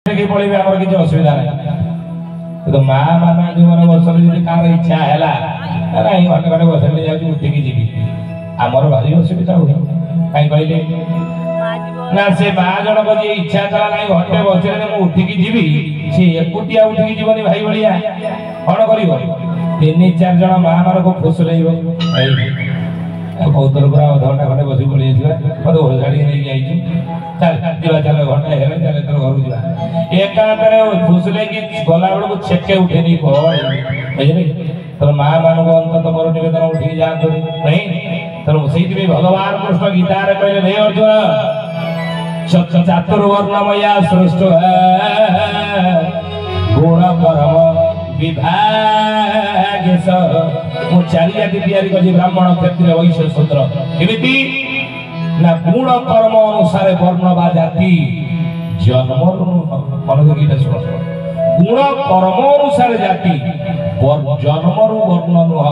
पड़े आम किसी असुविधा ना तो माँ मान जो मैंने बस कार इच्छा है ना घंटे घंटे बस जाऊँ उठिकी जी आमर भारी असुविधा हुए कहीं कहले ना से माँ जनक जी इच्छा कला ना घंटे बस उठिकी जी सी एकुटिया उठिकी जीवन भाई भाया कौन कर 3-4 जन माँ मान को फुसुल कौतर पूरा अधघंटा खंडे बस पड़ी मत घर छाड़ी नहीं चल चल घंटा है चल घर को एकांत फुसुले गला बेलू छेके उठे नहीं बुझे तो माँ मान को अंत मोर नवेदन उठी जातु नहीं तेणु से भगवान कृष्ण गीतार कहले नहीं अर्जुन चातुर्वर्णमया सृष्ट गुण परम विभाग मु चारियाटी तैयारी कर ब्राह्मण क्षत्रिय वैश्य शूद्र केमिति ना गुण कर्म अनुसार वर्ण बा जाति जन्म मन गीता सुन गुण कर्म अनुसार जाति जन्मरु वर्ण नुह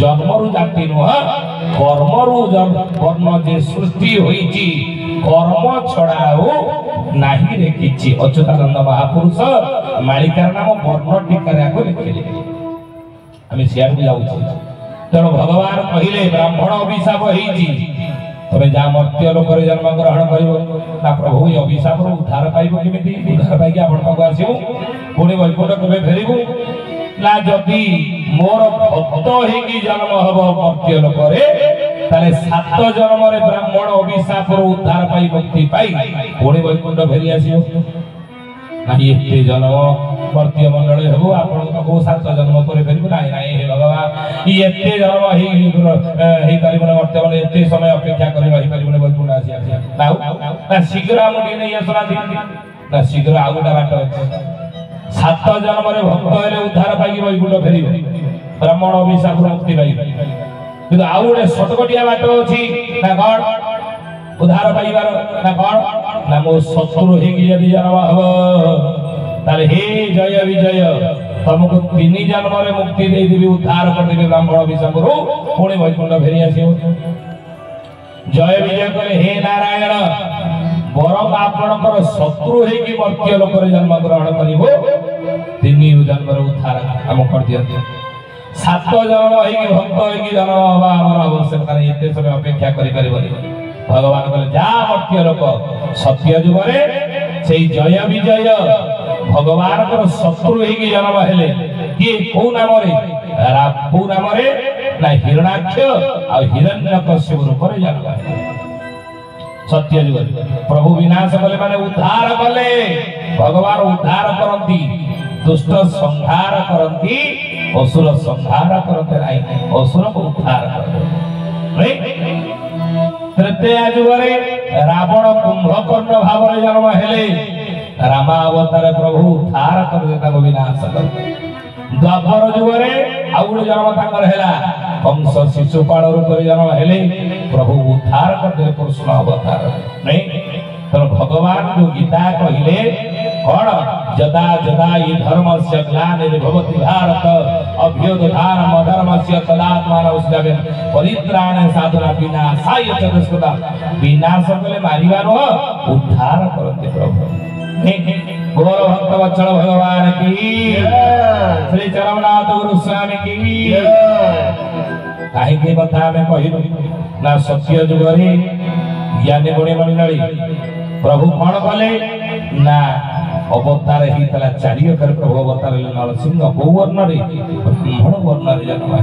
जन्मरु जाति नुह कर्मरु वर्ण जे सृष्टि होईची कर्म छड़ाओ नाही रे किछि अच्युतानंद महापुरुष मालिकार नाम वर्ण टीका को लिखिले आम सियार को जाऊँ तेणु भगवान कहले ब्राह्मण अभिशाप होईची तबे जा मर्त्य लोक जन्म ग्रहण कर ना प्रभु ये अभिशाप उद्धार पाइब केमिति उद्धार पाइक आपण पाक आसीबु पुणी वैकुंठ केबे फेरिबु ना जदि मोर भक्त हेकी जन्म हब मर्त्य लोक रे ताले 7 जन्म रे ब्राह्मण अभिशाप उद्धार पाई मुक्ति पाई पुणी वैकुंठ फेरि आसीबु ना एते जन्म मर्त्य मंडल हेबो आपण को 7 जन्म पर फेरिबु नाही नाही हे भगवान एते जन्म हे परिबन मर्त्य मंडल एते समय अपेक्षा करि रहि परिबन वैकुंठ आसी ना शीघ्र आमुडी नै असला ना शीघ्र आउटा बाट अछि 7 जन्म रे भक्त हेले उद्धार पाई वैकुंठ फेरिबो ब्राह्मण अभिशाप मुक्ति पाई किंतु आउ गोटे शतकटिया बाट अछि ना कोन उद्धार पाइबार ना कोन ना मो शत्रु हेकी यदि जन्म हबो ताले हे जय विजय तुमको 3 जन्म रे मुक्ति दे देबी उद्धार कर देबी ब्राह्मण अभिशाप रो पुणी वैकुंठ फेरि आसीबो जय विजय करे हे नारायण बरम आपणकर शत्रु हेकी मर्त्य लोक रे जन्म ग्रहण करिवो 3 जन्म रे उद्धार हम कर दियते 7 जन्म हेकी भक्त हेकी जन्म हवा हमर आवश्यकता नहीं एते समय अपेक्षा करि परिबनी भगवान कहले जा मर्त्य लोक सत्य जुग रे सेई जय विजय भगवान को शत्रु हेकी जन्म हेले कि को नाम रे रापु नाम रे ना हिरणाक्ष आ हिरण्यकश्यप रूप रे जन्म सत्य जुग प्रभु विनाश कले माने उद्धार कले भगवान उद्धार करंती दुष्ट संहार करंती असुर संहार करते नाही असुर को उद्धार करते तृतीय जुग रे रावण कुंभकर्ण भाव रे जन्म हेले रामावतार प्रभु उद्धार कर देता को विनाश करते द्वापर जुग रे आउड जन्म ताकर हेला कंस शिशुपाल रूप रे जन्म हेले प्रभु उद्धार कर दे कृष्ण अवतार नहीं तो भगवान जो गीता कहिले कौन जदा जदा ये धर्मस्य ग्लानिर्भवति भारत अभ्युत्थान अधर्मस्य तदात्मानोऽस्मि परित्राण साधना विनाशाय च दुष्कृता विनाश कले मारिबार उद्धार करते प्रभु गौर भक्त वत्सल भगवान की श्री चरमनाथ गुरु स्वामी की काहे के कथा में कहिलु ना सत्य जुग रे ज्ञानी गुणी मंडली प्रभु कौन कले ना अवतार ही तला चारिय कर प्रभु अवतार ले नरसिंह गौवर्ण रे ब्राह्मण वर्ण रे जन्म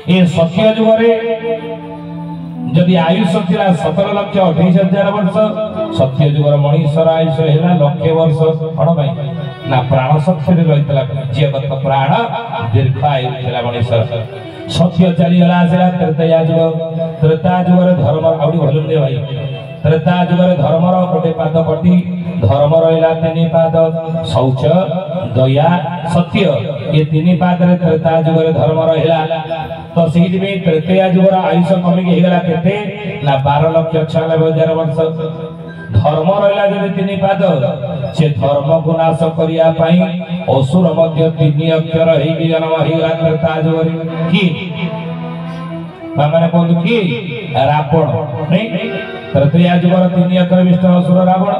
ए सत्य जुग रे जदि आयुष थिला 17,28,000 वर्ष सत्य जुगर मनीषर आयुष हेला लक्षे वर्ष कौन भाई ना प्राण शक्ति रहीतला जीवगत प्राण दीर्घ आयु थिला मनीषर सत्य चली गला आसला त्रेता जुगर धर्म आउडी भलुम दे भाई त्रेता जुगर धर्मर गोटे पाद पटी धर्म रहिला 3 पाद शौच दया सत्य ये 3 पाद रे त्रेता जुगर धर्म रहिला तो सीधी में तृतीय जुगर आयुष कमी के हेगला केते ना 12,96,000 वर्ष धर्म रहिला जदि 3 पाद से धर्म को नाश करिया पई असुर मध्य 3 अक्षर हेगी जन्म हेगला त्रेता जुगर की माने कोन की रावण नहीं तृतीय जुगर 3 अक्षर विष्णु असुर रावण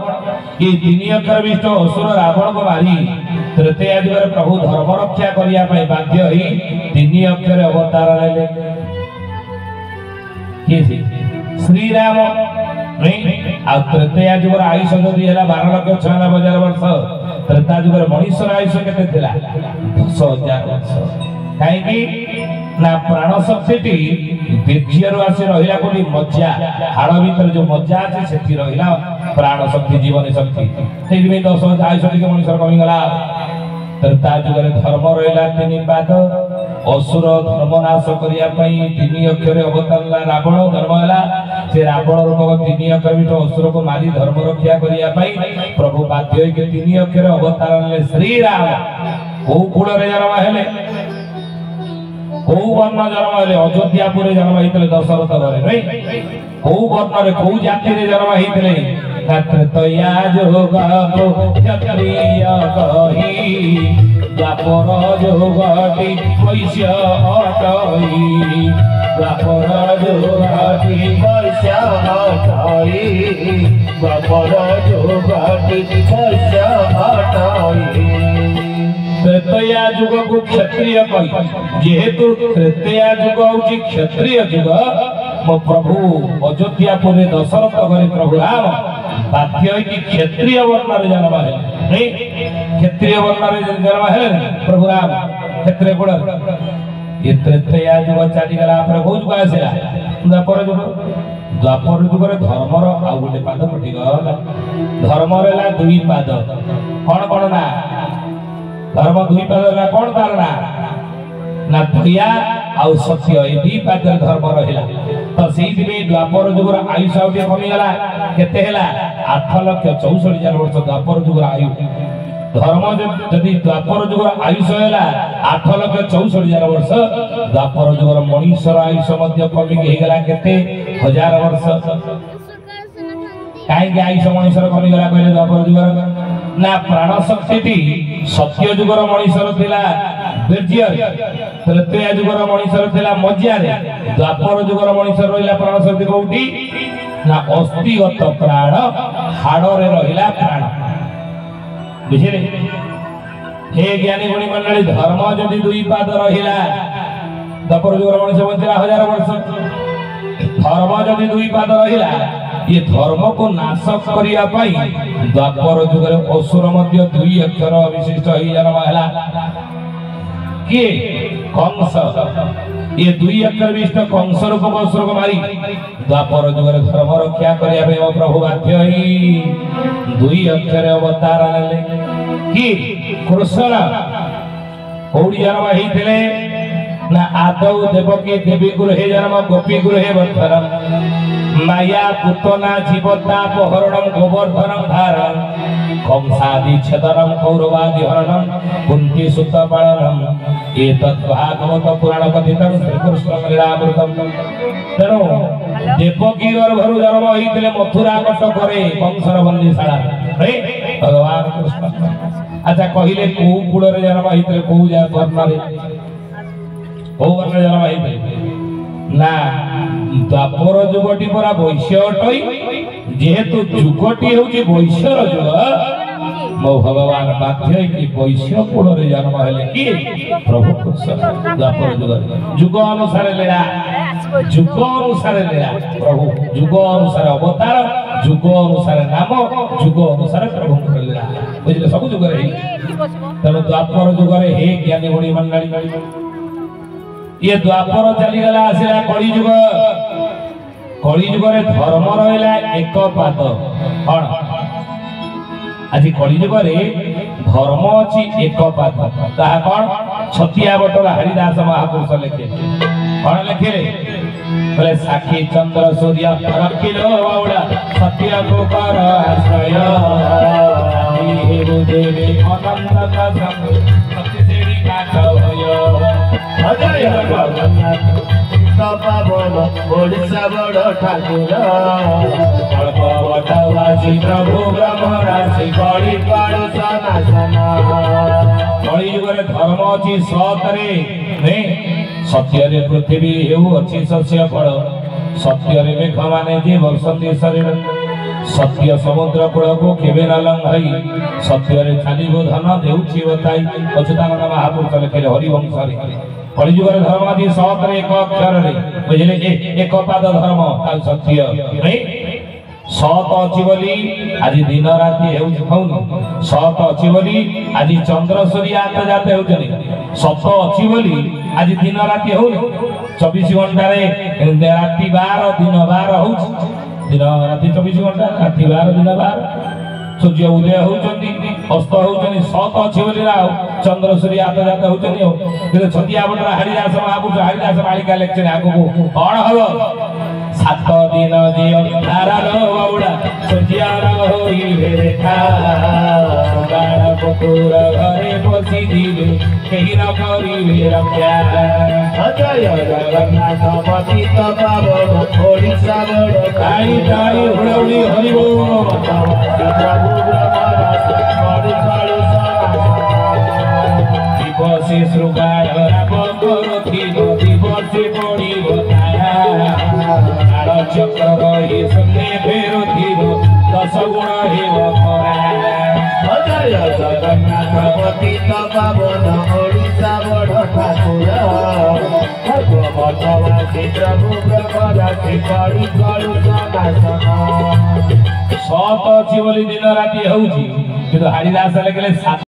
ये तीन अक्षर विष्ट असुर रावण को मारी तृतीय युग प्रभु धर्म रक्षा करने बाध्य ही तीन अक्षर अवतार ले श्री राम नहीं आ तृतीय युग आयुष जदि है 12,96,000 वर्ष त्रेता युग मनुष्य आयुष केते थिला 10,000 वर्ष कहीं ना प्राण शक्ति वीर्य आसी रहा कोई मज्जा हाड़ भीतर जो मज्जा अच्छे से रहा प्राण शक्ति जीवन शक्ति से 10,000 आयुष टे मनुष्य कमिगला त्रेता युग धर्म रहा 3 पाद असुर धर्म नाश करने तीन अक्षर अवतार रावण धर्म है से रावण रूप 3 अक्षर विष्ट असुर को मारी धर्म रक्षा करने प्रभु बाध्य 3 अक्षर अवतार श्री राम कौ कूल जन्म है कौ वर्ण जन्म है अयोध्यापुर जन्म होते दशरथ घरे नहीं कौ वर्ण कौ जाति जन्म होते तया जोग क्षत्रिय कही द्वापर जोगटी वैश्य हटई द्वापर जोगटी वैश्य हटई द्वापर जोगटी वैश्य हटई तृतीया युग को क्षत्रिय कही जेहेतु तृतीया युग हूँ क्षत्रिय युग मो प्रभु अयोध्यापुर दशरथ घरे प्रभु राम बाध्य क्षत्रिय वर्ण जन्म है नहीं क्षत्रिय वर्ण जन्म है प्रभु राम क्षत्रिय गुण ये तृतीया युग चलीगला प्रभु युग आसला द्वापर युग धर्मर आउ गोटे पाद फटिगला धर्म रहा 2 पाद कौन कौन ना धर्म 2 पाद कौन तार ना दया आउ सत्य ये 2 पाद धर्म रहा तो से द्वापर युग आयुष आउटे कमिगला केते हैला 8,64,000 वर्ष द्वापर युग आयु धर्म जदि द्वापर युग आयुष हैला 8,64,000 वर्ष द्वापर युग मनुष्यर आयुष मध्य कमी हेगला केते 1000 वर्ष काई आयुष मनुष्यर कमिगला कहले द्वापर युग ना प्राण शक्ति सत्य युग मनुष्यर थिला वीर्य तृतीय युग मनुष्यर थिला मज्जा द्वापर युग मनुष्यर रहिला प्राण शक्ति कोठी ना अस्थिगत प्राण हाड़े रहिला प्राण बुझे हे ज्ञानी गुणी मंडली धर्म जदि 2 पाद रहिला द्वापर युग मनुष्य बंचिला 1000 वर्ष धर्म जदि 2 पाद रहिला ये धर्म को नाश करने द्वापर युग असुर मध्य 2 अक्षर विशिष्ट ही जन्म है किए कंस ये 2 अक्षर विशिष्ट कंस रूप असुर को मारी द्वापर युग धर्म रक्षा करने प्रभु बाध्य 2 अक्षर अवतार ने कि कृष्ण कौड़ी जन्म होते ना आदौ देवकी देवी गृहे जन्म गोपी गृहे वर्धन माया पुतना जीवताप हरणम गोवर्धनम धारण कंसादि छेदनम कौरवादि हरणम कुंती सुत पालनम एतत् भागवत पुराण कथितम श्री कृष्ण लीलामृतम तेणु देवकी गर्भरु जन्म होइतिले मथुरा कटकरे कंसर बंदीशाला रे भगवान कृष्ण अच्छा कहिले को कूल रे जन्म होइतिले को जा वर्ण रे को वर्ण जन्म होइतिले ना द्वापर युगटी परा वैश्य अटई जेहेतु युगटी होची वैश्यर युग मो भगवान बाध्य कि वैश्य कुल रे जन्म हेले कि प्रभु कृष्ण द्वापर युग युग अनुसार लीला प्रभु युग अनुसार अवतार युग अनुसार नाम युग अनुसार प्रभु लीला बुझले सब युग रे तेणु द्वापर युग रे हे ज्ञानी गुणी मंडली ये द्वापर चलीगला आसला कली युग रे धर्म रहा 1 पाद कौन आज कली युग रे धर्म अच्छी 1 पाद ताहा कौन छतिया बटला हरिदास महापुरुष लेखे कौन लेखे बोले साखी चंद्र सूर्य रखिलो बाउला सत्य को कर आश्रय हे देवी अनंत का संग सत्य सेड़ी का कहो अजय भगवान पावन ओडिशा बड़ ठाकुर अल्प बटवासी प्रभु ब्रह्म राशि कली कालु सनासना कली युग रे धर्म अछि सतरे ने सत्य रे पृथ्वी हेउ अछि शस्य फल सत्य रे मेघ माने जे वर्षंती शरीर सत्य समुद्र कूल को केवे न लंघई सत्य रे चालिबो धन देउछि बताई अच्युतानंद महापुरुष लिखिले हरिवंश रे कलिजुगर धर्म आदि सत रे एक अक्षर रे बुझिले एक पाद धर्म ताल सत्य नहीं सत अछि बोली आज दिन राति हेउछि खाउनी सत अछि बोली आज चंद्र सूर्य आत जाते हेउछनी सत अछि बोली आज दिन राति हेउनी 24 घंटा रे राति 12 दिन 12 होउछि दिन राति 24 घंटा राति 12 दिन 12 सूर्य उदय होउछंती अस्त होउछनी सत अछि बोली राव चंद्र सूर्य आत जाते होउछनी हो किंतु छतिया बडरा हरिदास महापुरुष हरिदास मालिका लेक्चर आगो कोन हबो 7 दिन जे अंधारा बौड़ा सूर्यार होई भेखा गाड़ कुकुर घरे पसी दिले केही न करिबे रक्षा अजय जगन्नाथ पतित पावन ओडिसा बड़ काई काई हुड़ौली हरिबो प्रभु ब्रह्मराज बड़ी काळो दिवसे श्रृगार राम करुथि दिवसे पड़िबो काया चक्र रही शून्य फेरुथिब 10 गुण हेब खरा अजय जगन्नाथ पतित पावन ओडिसा बड़ ठाकुर भगवतवासी प्रभु ब्रह्मराशि बड़ी काळो सत अछि बोली दिन राति होउछि किंतु हरिदास लिखले